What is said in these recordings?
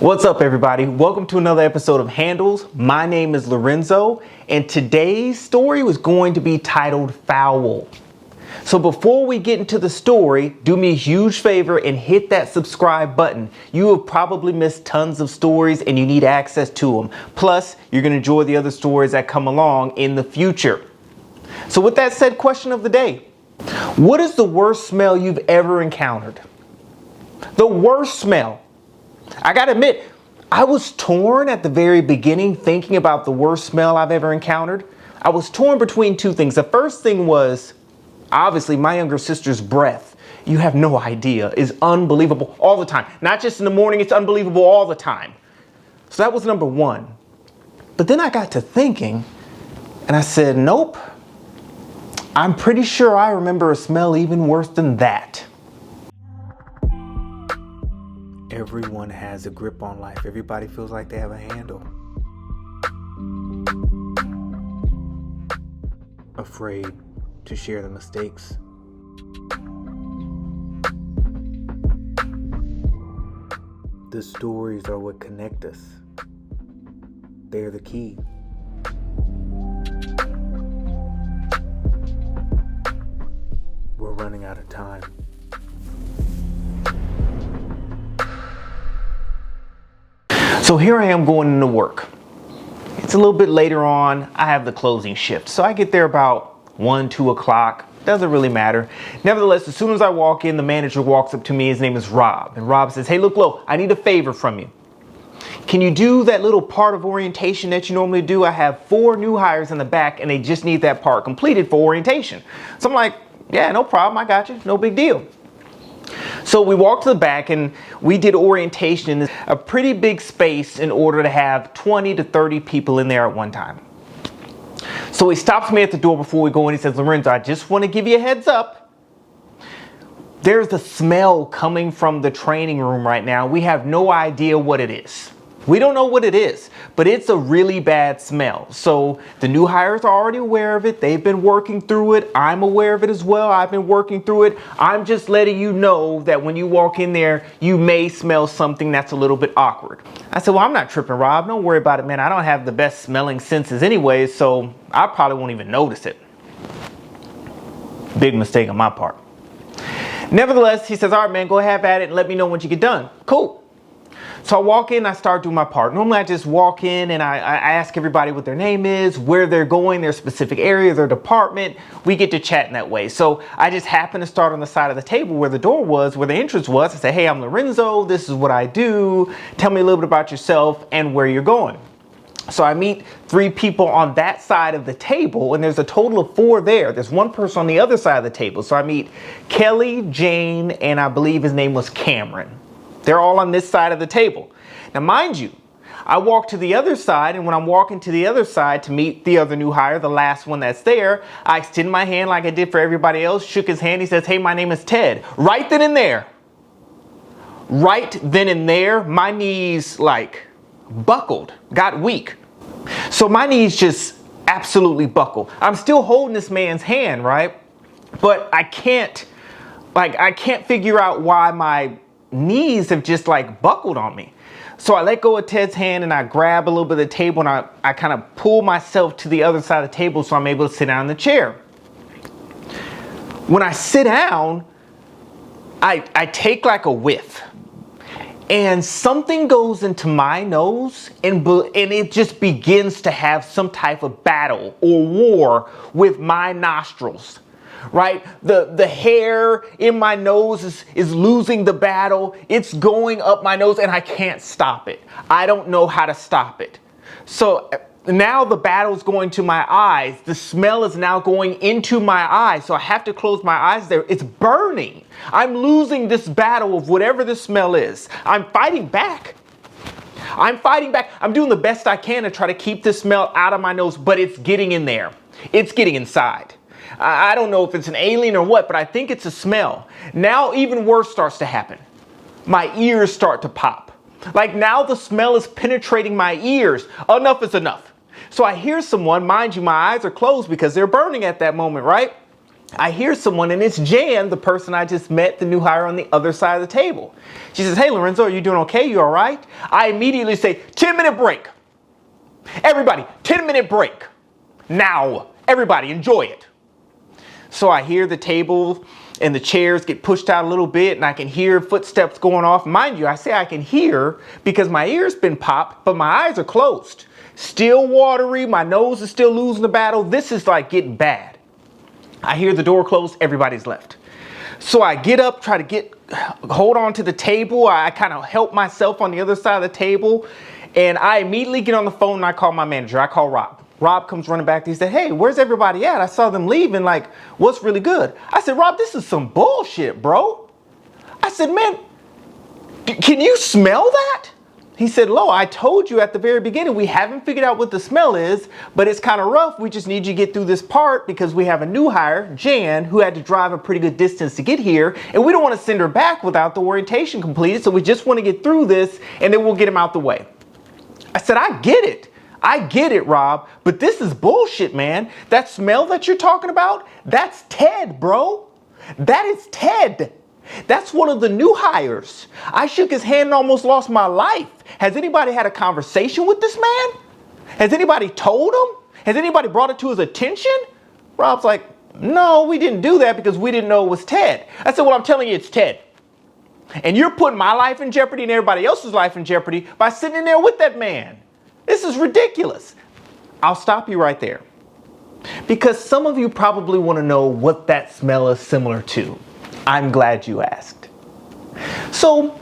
What's up, everybody? Welcome to another episode of Handles. My name is Lorenzo, and today's story was going to be titled Foul. So before we get into the story, do me a huge favor and hit that subscribe button. You have probably missed tons of stories and you need access to them. Plus, you're going to enjoy the other stories that come along in the future. So with that said, question of the day. What is the worst smell you've ever encountered? The worst smell. I gotta admit, I was torn at the very beginning thinking about the worst smell I've ever encountered. I was torn between two things. The first thing was, obviously, my younger sister's breath. You have no idea, is unbelievable all the time. Not just in the morning, it's unbelievable all the time. So that was number one. But then I got to thinking, and I said, nope. I'm pretty sure I remember a smell even worse than that. Everyone has a grip on life. Everybody feels like they have a handle. Afraid to share the mistakes. The stories are what connect us. They're the key. We're running out of time. So here I am going into work. It's a little bit later on. I have the closing shift. So I get there about 1, 2 o'clock. Doesn't really matter. Nevertheless, as soon as I walk in, the manager walks up to me. His name is Rob. And Rob says, hey, look, Lo, I need a favor from you. Can you do that little part of orientation that you normally do? I have 4 new hires in the back and they just need that part completed for orientation. So I'm like, yeah, no problem. I got you. No big deal. So we walked to the back and we did orientation in a pretty big space in order to have 20 to 30 people in there at one time. So he stops me at the door before we go in. He says, Lorenzo, I just want to give you a heads up. There's a smell coming from the training room right now. We have no idea what it is. We don't know what it is, but it's a really bad smell. So the new hires are already aware of it. They've been working through it. I'm aware of it as well. I've been working through it. I'm just letting you know that when you walk in there, you may smell something that's a little bit awkward. I said, well, I'm not tripping, Rob. Don't worry about it, man. I don't have the best smelling senses anyway, so I probably won't even notice it. Big mistake on my part. Nevertheless, he says, all right, man, go have at it and let me know once you get done. Cool. So I walk in, I start doing my part. Normally I just walk in and I ask everybody what their name is, where they're going, their specific area, their department. We get to chat in that way. So I just happen to start on the side of the table where the door was, where the entrance was. I say, hey, I'm Lorenzo. This is what I do. Tell me a little bit about yourself and where you're going. So I meet 3 people on that side of the table, and there's a total of 4 there. There's 1 person on the other side of the table. So I meet Kelly, Jane, and I believe his name was Cameron. They're all on this side of the table. Now, mind you, I walk to the other side, and when I'm walking to the other side to meet the other new hire, the last one that's there, I extend my hand like I did for everybody else, shook his hand. He says, hey, my name is Ted. Right then and there, my knees like buckled, got weak. So my knees just absolutely buckle. I'm still holding this man's hand, right? But I can't figure out why my knees have just like buckled on me. So I let go of Ted's hand and I grab a little bit of the table and I kind of pull myself to the other side of the table so I'm able to sit down in the chair. When I sit down, I take like a whiff and something goes into my nose and it just begins to have some type of battle or war with my nostrils. Right? The hair in my nose is losing the battle. It's going up my nose and I can't stop it. I don't know how to stop it. So now the battle's going to my eyes. The smell is now going into my eyes. So I have to close my eyes there. It's burning. I'm losing this battle of whatever the smell is. I'm fighting back. I'm doing the best I can to try to keep the smell out of my nose, but it's getting in there. It's getting inside. I don't know if it's an alien or what, but I think it's a smell. Now even worse starts to happen. My ears start to pop. Like now the smell is penetrating my ears. Enough is enough. So I hear someone, mind you, my eyes are closed because they're burning at that moment, right? I hear someone, and it's Jan, the person I just met, the new hire on the other side of the table. She says, "Hey, Lorenzo, are you doing okay? You all right?" I immediately say, 10-minute break. Everybody, 10-minute break. Now, everybody, enjoy it. So I hear the table and the chairs get pushed out a little bit, and I can hear footsteps going off. Mind you, I say I can hear because my ear's been popped, but my eyes are closed. Still watery, my nose is still losing the battle. This is like getting bad. I hear the door close, everybody's left. So I get up, try to hold on to the table. I kind of help myself on the other side of the table, and I immediately get on the phone and I call my manager. I call Rob. Rob comes running back. He said, "Hey, where's everybody at? I saw them leaving. Like, what's really good?" I said, "Rob, this is some bullshit, bro." I said, "Man, can you smell that?" He said, "Lo, I told you at the very beginning, we haven't figured out what the smell is, but it's kind of rough. We just need you to get through this part because we have a new hire, Jan, who had to drive a pretty good distance to get here, and we don't want to send her back without the orientation completed, so we just want to get through this, and then we'll get him out the way." I said, "I get it. I get it, Rob, but this is bullshit, man. That smell that you're talking about, that's Ted, bro. That is Ted. That's one of the new hires. I shook his hand and almost lost my life. Has anybody had a conversation with this man? Has anybody told him? Has anybody brought it to his attention?" Rob's like, "No, we didn't do that because we didn't know it was Ted." I said, "Well, I'm telling you, it's Ted. And you're putting my life in jeopardy and everybody else's life in jeopardy by sitting in there with that man. This is ridiculous." I'll stop you right there, because some of you probably want to know what that smell is similar to. I'm glad you asked. So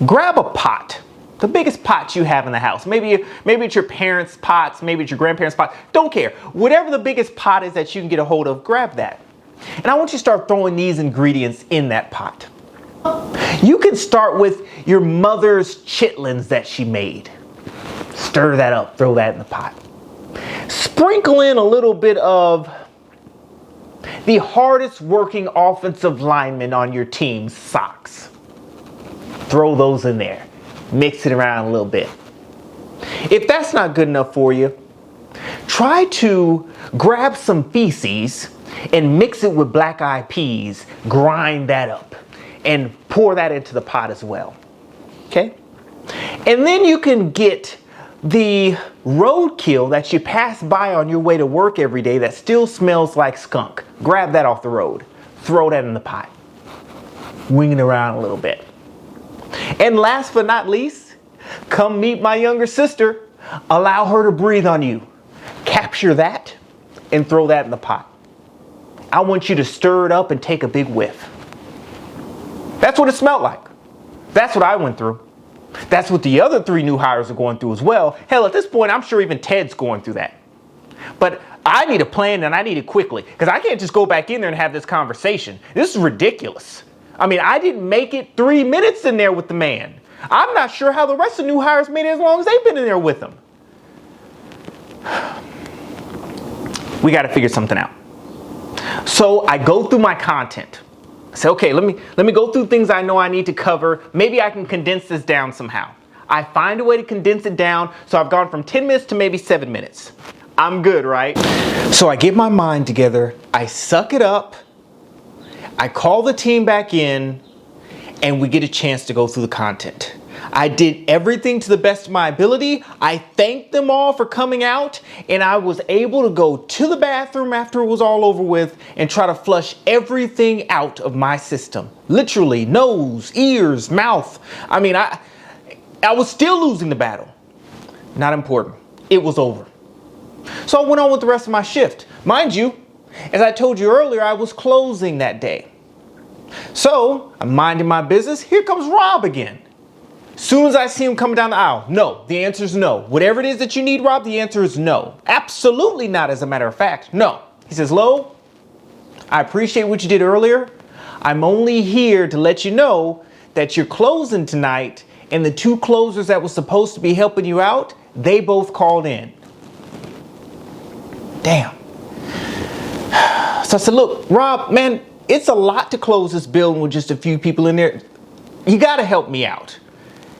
grab a pot, the biggest pot you have in the house. Maybe it's your parents' pots, maybe it's your grandparents' pot. Don't care. Whatever the biggest pot is that you can get a hold of, grab that. And I want you to start throwing these ingredients in that pot. You can start with your mother's chitlins that she made. Stir that up, throw that in the pot. Sprinkle in a little bit of the hardest working offensive lineman on your team's socks. Throw those in there. Mix it around a little bit. If that's not good enough for you, try to grab some feces and mix it with black-eyed peas, grind that up, and pour that into the pot as well. Okay? And then you can get the roadkill that you pass by on your way to work every day that still smells like skunk. Grab that off the road. Throw that in the pot. Wing it around a little bit. And last but not least, come meet my younger sister. Allow her to breathe on you. Capture that and throw that in the pot. I want you to stir it up and take a big whiff. That's what it smelled like. That's what I went through. That's what the other 3 new hires are going through as well. Hell, at this point, I'm sure even Ted's going through that. But I need a plan, and I need it quickly, because I can't just go back in there and have this conversation. This is ridiculous. I mean, I didn't make it 3 minutes in there with the man. I'm not sure how the rest of the new hires made it as long as they've been in there with him. We got to figure something out. So I go through my content. I say, okay, let me go through things I know I need to cover. Maybe I can condense this down somehow. I find a way to condense it down, so I've gone from 10 minutes to maybe 7 minutes. I'm good, right? So I get my mind together, I suck it up, I call the team back in, and we get a chance to go through the content. I did everything to the best of my ability. I thanked them all for coming out, and I was able to go to the bathroom after it was all over with and try to flush everything out of my system. Literally, nose, ears, mouth. I mean, I was still losing the battle. Not important. It was over. So I went on with the rest of my shift. Mind you, as I told you earlier, I was closing that day. So I'm minding my business. Here comes Rob again. Soon as I see him coming down the aisle, no, the answer is no. Whatever it is that you need, Rob, the answer is no. Absolutely not, as a matter of fact, no. He says, "Lo, I appreciate what you did earlier. I'm only here to let you know that you're closing tonight, and the 2 closers that were supposed to be helping you out, they both called in." Damn. So I said, "Look, Rob, man, it's a lot to close this building with just a few people in there. You got to help me out."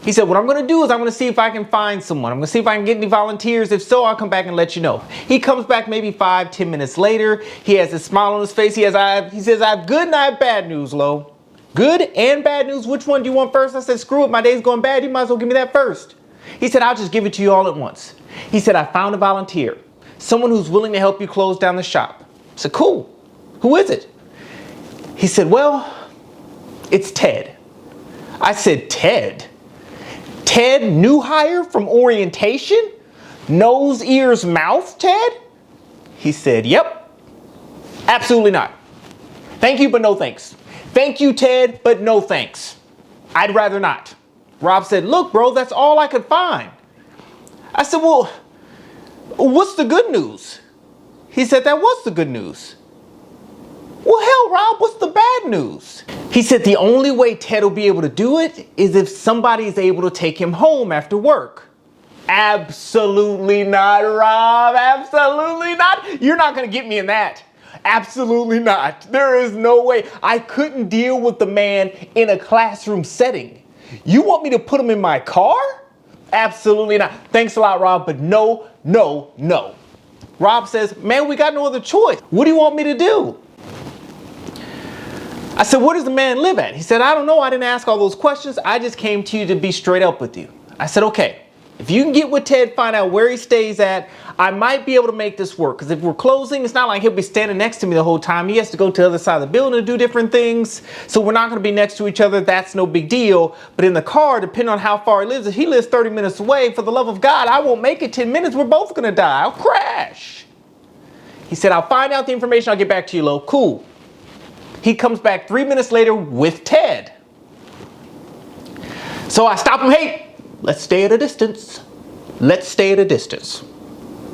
He said, what I'm going to do is I'm going to see if I can find someone. I'm going to see if I can get any volunteers. If so, I'll come back and let you know. He comes back maybe 5-10 minutes later. He has a smile on his face. He says, I have good and I have bad news, Lo. Good and bad news. Which one do you want first? I said, screw it. My day's going bad. You might as well give me that first. He said, I'll just give it to you all at once. He said, I found a volunteer. Someone who's willing to help you close down the shop. I said, cool. Who is it? He said, well, it's Ted. I said, Ted? Ted, new hire from orientation? Nose, ears, mouth, Ted? He said, yep. Absolutely not. Thank you, but no thanks. Thank you, Ted, but no thanks. I'd rather not. Rob said, look, bro, that's all I could find. I said, well, what's the good news? He said, that was the good news. Well, hell, Rob, what's the bad news? He said the only way Ted will be able to do it is if somebody is able to take him home after work. Absolutely not, Rob. Absolutely not. You're not going to get me in that. Absolutely not. There is no way. I couldn't deal with the man in a classroom setting. You want me to put him in my car? Absolutely not. Thanks a lot, Rob, but no, no, no. Rob says, man, we got no other choice. What do you want me to do? I said, where does the man live at? He said, I don't know. I didn't ask all those questions. I just came to you to be straight up with you. I said, okay, if you can get with Ted, find out where he stays at, I might be able to make this work. Because if we're closing, it's not like he'll be standing next to me the whole time. He has to go to the other side of the building to do different things. So we're not going to be next to each other. That's no big deal. But in the car, depending on how far he lives, if he lives 30 minutes away, for the love of God, I won't make it 10 minutes. We're both going to die. I'll crash. He said, I'll find out the information. I'll get back to you, Lo. Cool. He comes back 3 minutes later with Ted. So I stop him. Hey, let's stay at a distance. Let's stay at a distance.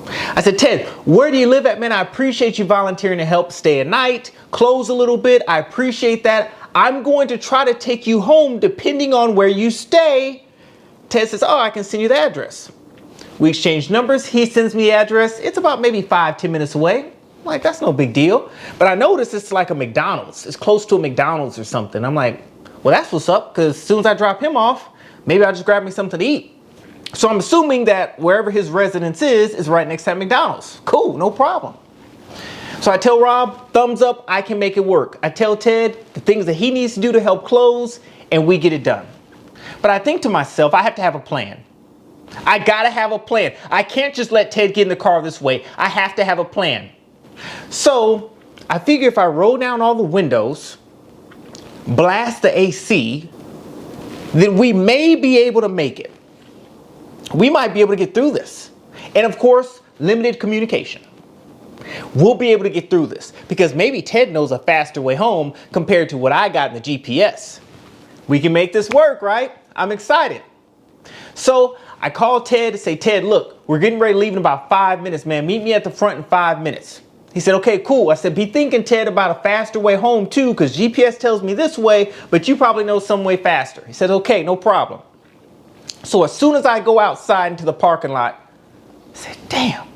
I said, Ted, where do you live at, man? I appreciate you volunteering to help stay at night, close a little bit. I appreciate that. I'm going to try to take you home depending on where you stay. Ted says, oh, I can send you the address. We exchange numbers. He sends me the address. It's about maybe 5-10 minutes away. I'm like, that's no big deal. But I noticed it's like a McDonald's. It's close to a McDonald's or something. I'm like, well, that's what's up, because as soon as I drop him off, maybe I'll just grab me something to eat. So I'm assuming that wherever his residence is right next to that McDonald's. Cool, no problem. So I tell Rob, thumbs up, I can make it work. I tell Ted the things that he needs to do to help close, and we get it done. But I think to myself, I have to have a plan. I gotta have a plan. I can't just let Ted get in the car this way. I have to have a plan. So I figure if I roll down all the windows, blast the AC, then we may be able to make it. We might be able to get through this. And of course, limited communication. We'll be able to get through this because maybe Ted knows a faster way home compared to what I got in the GPS. We can make this work, right? I'm excited. So I call Ted to say, Ted, look, we're getting ready to leave in about 5 minutes, man. Meet me at the front in 5 minutes. He said, okay, cool. I said, be thinking, Ted, about a faster way home too, because GPS tells me this way, but you probably know some way faster. He said, okay, no problem. So as soon as I go outside into the parking lot, I said, damn,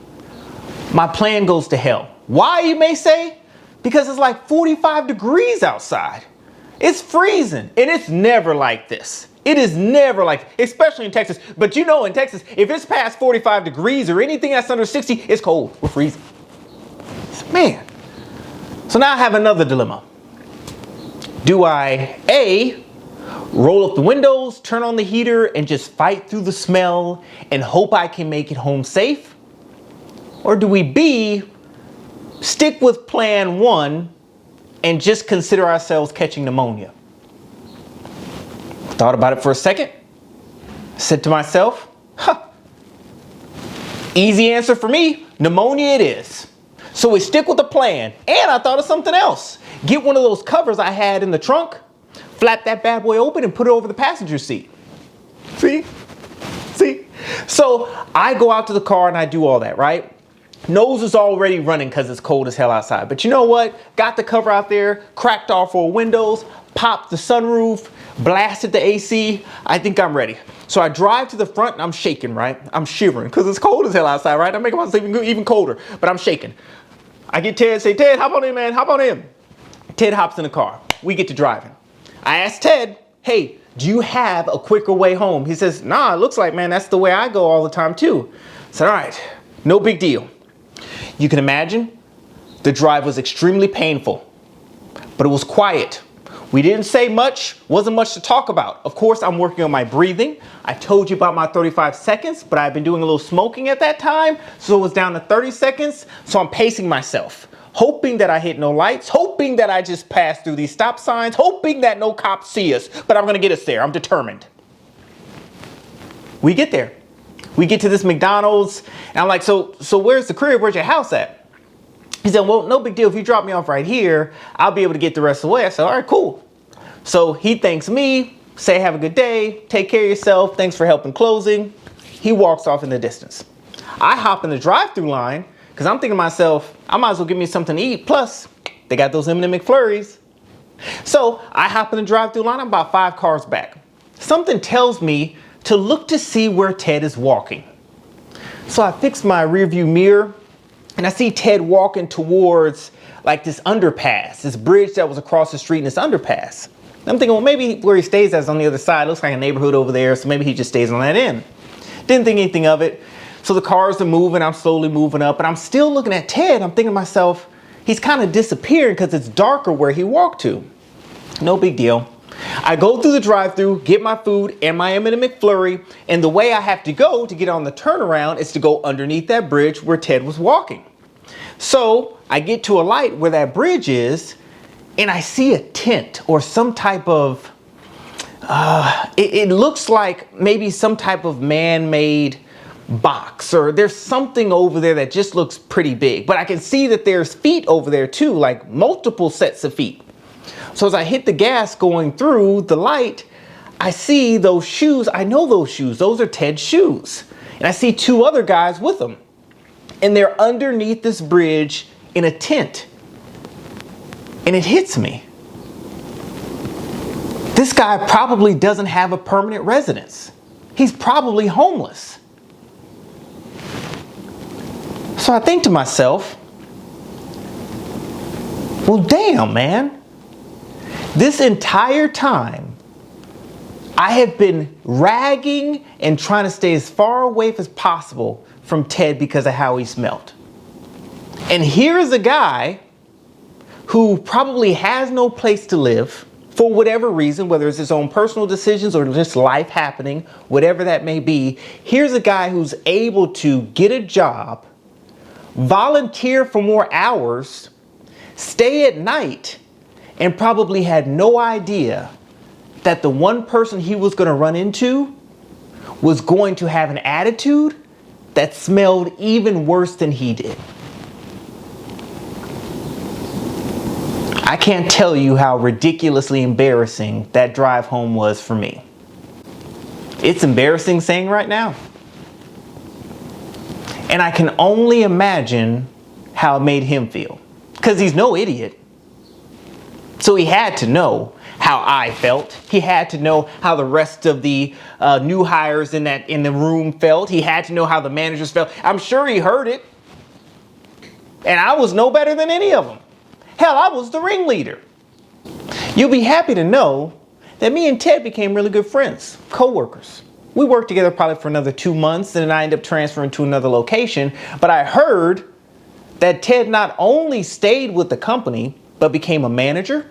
my plan goes to hell. Why, you may say? Because it's like 45 degrees outside. It's freezing, and it's never like this. It is never like, especially in Texas. But you know, in Texas, if it's past 45 degrees or anything that's under 60, it's cold. We're freezing. Man. So now I have another dilemma. Do I, A, roll up the windows, turn on the heater, and just fight through the smell and hope I can make it home safe? Or do we, B, stick with plan 1 and just consider ourselves catching pneumonia? Thought about it for a second. Said to myself, easy answer for me, pneumonia it is. So we stick with the plan. And I thought of something else. Get one of those covers I had in the trunk, flap that bad boy open and put it over the passenger seat. See? So I go out to the car and I do all that, right? Nose is already running because it's cold as hell outside. But you know what? Got the cover out there, cracked off all windows, popped the sunroof, blasted the AC. I think I'm ready. So I drive to the front and I'm shaking, right? I'm shivering because it's cold as hell outside, right? I'm making myself even colder, but I'm shaking. I get Ted, say, Ted, hop on in, man, hop on in. Ted hops in the car. We get to driving. I asked Ted, hey, do you have a quicker way home? He says, nah, it looks like, man, that's the way I go all the time too. I said, all right, no big deal. You can imagine the drive was extremely painful, but it was quiet. We didn't say much, wasn't much to talk about. Of course, I'm working on my breathing. I told you about my 35 seconds, but I've been doing a little smoking at that time, so it was down to 30 seconds. So I'm pacing myself, hoping that I hit no lights, hoping that I just pass through these stop signs, hoping that no cops see us, but I'm gonna get us there. I'm determined. We get there. We get to this McDonald's, and I'm like, so where's the crib? Where's your house at? He said, well, no big deal. If you drop me off right here, I'll be able to get the rest of the way. I said, all right, cool. So he thanks me, say, have a good day, take care of yourself, thanks for helping closing. He walks off in the distance. I hop in the drive-through line because I'm thinking to myself, I might as well give me something to eat. Plus, they got those M&M McFlurries. So I hop in the drive-through line. I'm about 5 cars back. Something tells me to look to see where Ted is walking. So I fix my rearview mirror, and I see Ted walking towards like this underpass, this bridge that was across the street in this underpass. And I'm thinking, well, maybe where he stays is on the other side. It looks like a neighborhood over there, so maybe he just stays on that end. Didn't think anything of it. So the cars are moving, I'm slowly moving up, and I'm still looking at Ted. I'm thinking to myself, he's kind of disappearing because it's darker where he walked to. No big deal. I go through the drive-thru, get my food and my M&M McFlurry, and the way I have to go to get on the turnaround is to go underneath that bridge where Ted was walking. So I get to a light where that bridge is, and I see a tent or some type of, it looks like maybe some type of man-made box, or there's something over there that just looks pretty big. But I can see that there's feet over there too, like multiple sets of feet. So as I hit the gas going through the light, I see those shoes. I know those shoes. Those are Ted's shoes. And I see 2 other guys with them. And they're underneath this bridge in a tent. And it hits me. This guy probably doesn't have a permanent residence. He's probably homeless. So I think to myself, well, damn, man. This entire time, I have been ragging and trying to stay as far away as possible from Ted because of how he smelled. And here's a guy who probably has no place to live for whatever reason, whether it's his own personal decisions or just life happening, whatever that may be. Here's a guy who's able to get a job, volunteer for more hours, stay at night, and probably had no idea that the one person he was going to run into was going to have an attitude that smelled even worse than he did. I can't tell you how ridiculously embarrassing that drive home was for me. It's embarrassing saying right now. And I can only imagine how it made him feel, because he's no idiot. So he had to know how I felt. He had to know how the rest of the new hires in the room felt. He had to know how the managers felt. I'm sure he heard it. And I was no better than any of them. Hell, I was the ringleader. You'll be happy to know that me and Ted became really good friends, co-workers. We worked together probably for another 2 months, and then I ended up transferring to another location. But I heard that Ted not only stayed with the company, but became a manager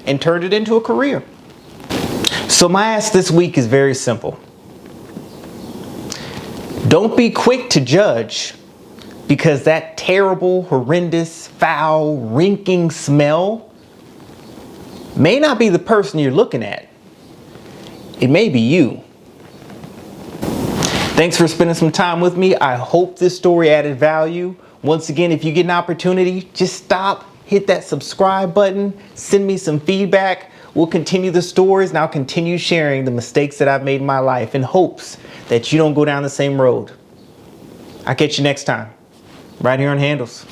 and turned it into a career. So my ask this week is very simple. Don't be quick to judge, because that terrible, horrendous, foul, reeking smell may not be the person you're looking at. It may be you. Thanks for spending some time with me. I hope this story added value. Once again, if you get an opportunity, just stop, hit that subscribe button, send me some feedback. We'll continue the stories, and I'll continue sharing the mistakes that I've made in my life in hopes that you don't go down the same road. I'll catch you next time, right here on Handles.